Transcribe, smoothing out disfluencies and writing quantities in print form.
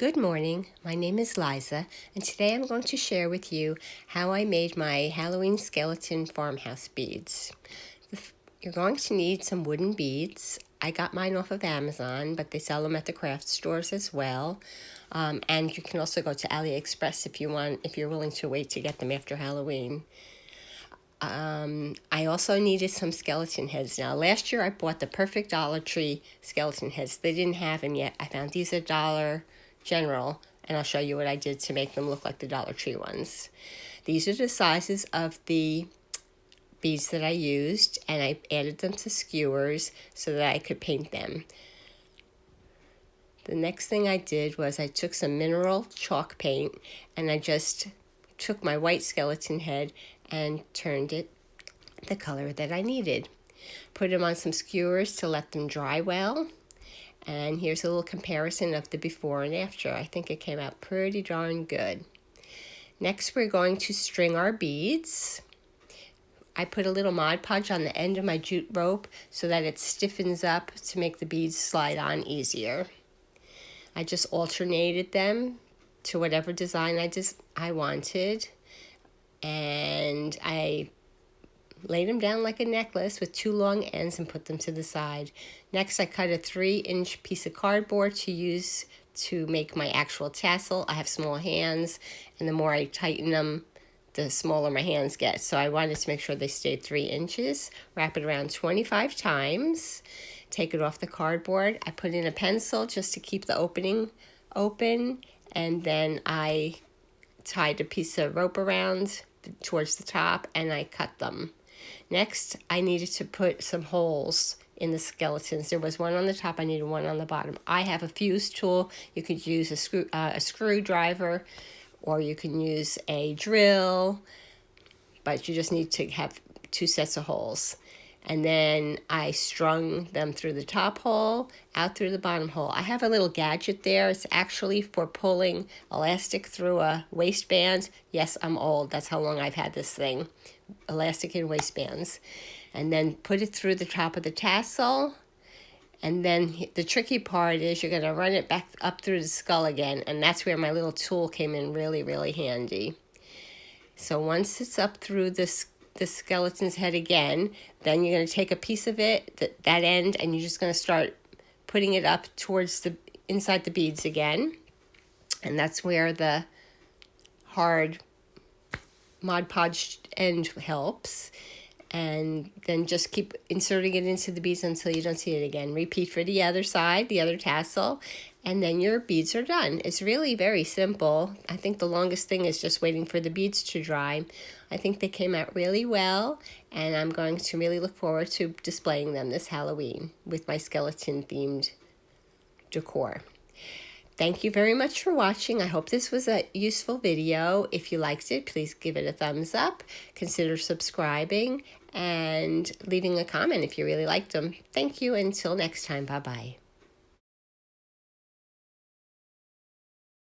Good morning, my name is Liza, and today I'm going to share with you how I made my Halloween skeleton farmhouse beads. You're going to need some wooden beads. I got mine off of Amazon, but they sell them at the craft stores as well. And you can also go to AliExpress if you're willing to wait to get them after Halloween. I also needed some skeleton heads. Now, last year I bought the perfect Dollar Tree skeleton heads. They didn't have them yet. I found these at Dollar General, and I'll show you what I did to make them look like the Dollar Tree ones. These are the sizes of the beads that I used, and I added them to skewers so that I could paint them. The next thing I did was I took some mineral chalk paint, and I just took my white skeleton head and turned it the color that I needed. Put them on some skewers to let them dry well. And here's a little comparison of the before and after. I think it came out pretty darn good. Next, we're going to string our beads. I put a little Mod Podge on the end of my jute rope so that it stiffens up to make the beads slide on easier. I just alternated them to whatever design I wanted. And I laid them down like a necklace with two long ends and put them to the side. Next, I cut a 3-inch piece of cardboard to use to make my actual tassel. I have small hands, and the more I tighten them, the smaller my hands get. So I wanted to make sure they stayed 3 inches. Wrap it around 25 times. Take it off the cardboard. I put in a pencil just to keep the opening open, and then I tied a piece of rope around towards the top, and I cut them. Next, I needed to put some holes in the skeletons. There was one on the top, I needed one on the bottom. I have a fuse tool. You could use a screwdriver, or you can use a drill, but you just need to have 2 sets of holes. And then I strung them through the top hole, out through the bottom hole. I have a little gadget there. It's actually for pulling elastic through a waistband. Yes, I'm old. That's how long I've had this thing. Elastic in waistbands. And then put it through the top of the tassel. And then the tricky part is you're going to run it back up through the skull again. And that's where my little tool came in really, really handy. So once it's up through the skeleton's head again, then you're going to take a piece of it, that end, and you're just going to start putting it up towards inside the beads again. And that's where the hard Mod Podge end helps. And then just keep inserting it into the beads until you don't see it again. Repeat for the other side, the other tassel, and then your beads are done. It's really very simple. I think the longest thing is just waiting for the beads to dry. I think they came out really well, and I'm going to really look forward to displaying them this Halloween with my skeleton-themed decor. Thank you very much for watching. I hope this was a useful video. If you liked it, please give it a thumbs up. Consider subscribing and leaving a comment if you really liked them. Thank you. Until next time. Bye-bye.